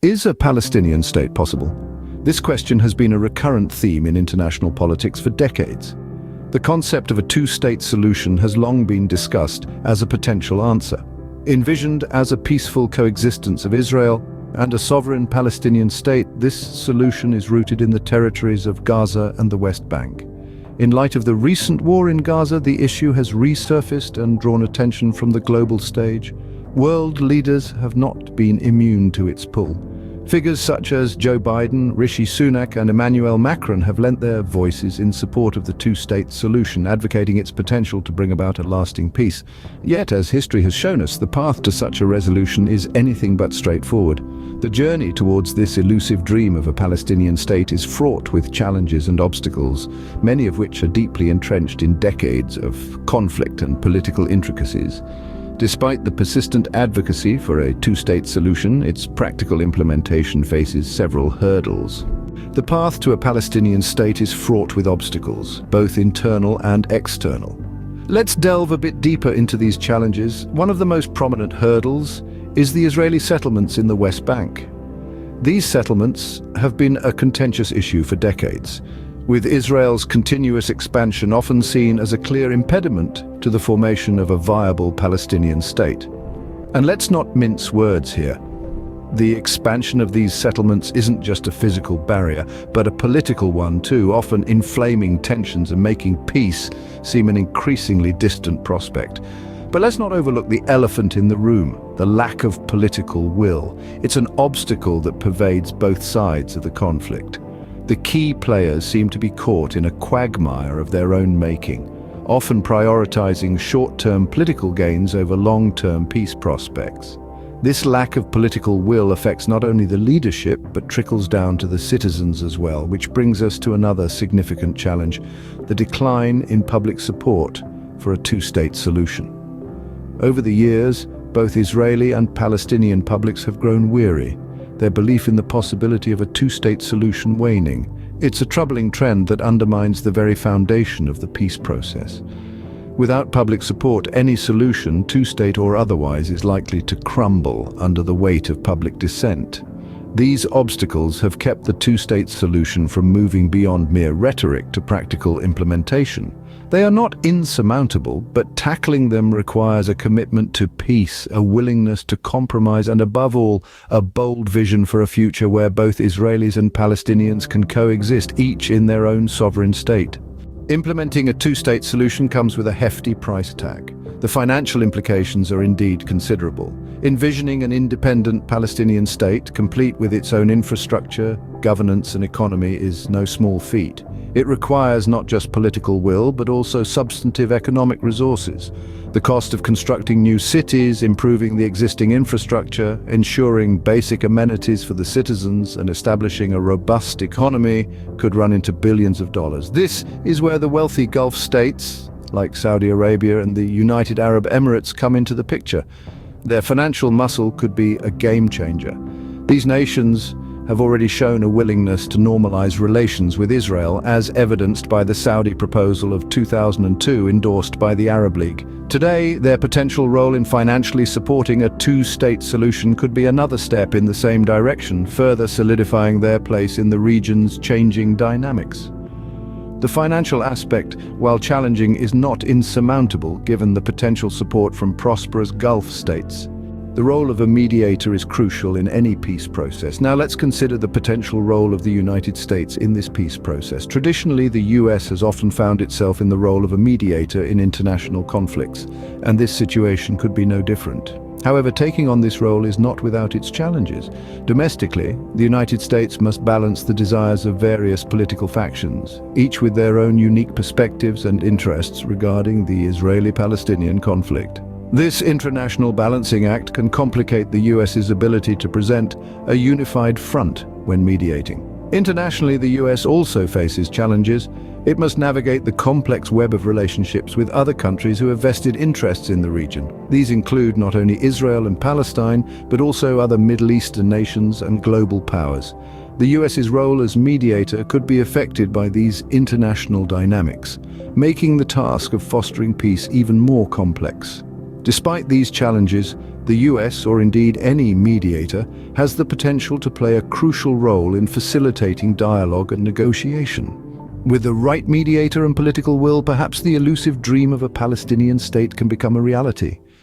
Is a Palestinian state possible? This question has been a recurrent theme in international politics for decades. The concept of a two-state solution has long been discussed as a potential answer. Envisioned as a peaceful coexistence of Israel and a sovereign Palestinian state, this solution is rooted in the territories of Gaza and the West Bank. In light of the recent war in Gaza, the issue has resurfaced and drawn attention from the global stage. World leaders have not been immune to its pull. Figures such as Joe Biden, Rishi Sunak, and Emmanuel Macron have lent their voices in support of the two-state solution, advocating its potential to bring about a lasting peace. Yet, as history has shown us, the path to such a resolution is anything but straightforward. The journey towards this elusive dream of a Palestinian state is fraught with challenges and obstacles, many of which are deeply entrenched in decades of conflict and political intricacies. Despite the persistent advocacy for a two-state solution, its practical implementation faces several hurdles. The path to a Palestinian state is fraught with obstacles, both internal and external. Let's delve a bit deeper into these challenges. One of the most prominent hurdles is the Israeli settlements in the West Bank. These settlements have been a contentious issue for decades, with Israel's continuous expansion often seen as a clear impediment to the formation of a viable Palestinian state. And let's not mince words here. The expansion of these settlements isn't just a physical barrier, but a political one too, often inflaming tensions and making peace seem an increasingly distant prospect. But let's not overlook the elephant in the room, the lack of political will. It's an obstacle that pervades both sides of the conflict. The key players seem to be caught in a quagmire of their own making, often prioritizing short-term political gains over long-term peace prospects. This lack of political will affects not only the leadership, but trickles down to the citizens as well, which brings us to another significant challenge: the decline in public support for a two-state solution. Over the years, both Israeli and Palestinian publics have grown weary, their belief in the possibility of a two-state solution waning. It's a troubling trend that undermines the very foundation of the peace process. Without public support, any solution, two-state or otherwise, is likely to crumble under the weight of public dissent. These obstacles have kept the two-state solution from moving beyond mere rhetoric to practical implementation. They are not insurmountable, but tackling them requires a commitment to peace, a willingness to compromise, and above all, a bold vision for a future where both Israelis and Palestinians can coexist, each in their own sovereign state. Implementing a two-state solution comes with a hefty price tag. The financial implications are indeed considerable. Envisioning an independent Palestinian state, complete with its own infrastructure, governance, and economy, is no small feat. It requires not just political will, but also substantive economic resources. The cost of constructing new cities, improving the existing infrastructure, ensuring basic amenities for the citizens, and establishing a robust economy could run into billions of dollars. This is where the wealthy Gulf states, like Saudi Arabia and the United Arab Emirates, come into the picture. Their financial muscle could be a game changer. These nations have already shown a willingness to normalize relations with Israel, as evidenced by the Saudi proposal of 2002 endorsed by the Arab League. Today, their potential role in financially supporting a two-state solution could be another step in the same direction, further solidifying their place in the region's changing dynamics. The financial aspect, while challenging, is not insurmountable given the potential support from prosperous Gulf states. The role of a mediator is crucial in any peace process. Now let's consider the potential role of the United States in this peace process. Traditionally, the US has often found itself in the role of a mediator in international conflicts, and this situation could be no different. However, taking on this role is not without its challenges. Domestically, the United States must balance the desires of various political factions, each with their own unique perspectives and interests regarding the Israeli-Palestinian conflict. This international balancing act can complicate the US's ability to present a unified front when mediating. Internationally, the US also faces challenges. It must navigate the complex web of relationships with other countries who have vested interests in the region. These include not only Israel and Palestine, but also other Middle Eastern nations and global powers. The US's role as mediator could be affected by these international dynamics, making the task of fostering peace even more complex. Despite these challenges, the US, or indeed any mediator, has the potential to play a crucial role in facilitating dialogue and negotiation. With the right mediator and political will, perhaps the elusive dream of a Palestinian state can become a reality.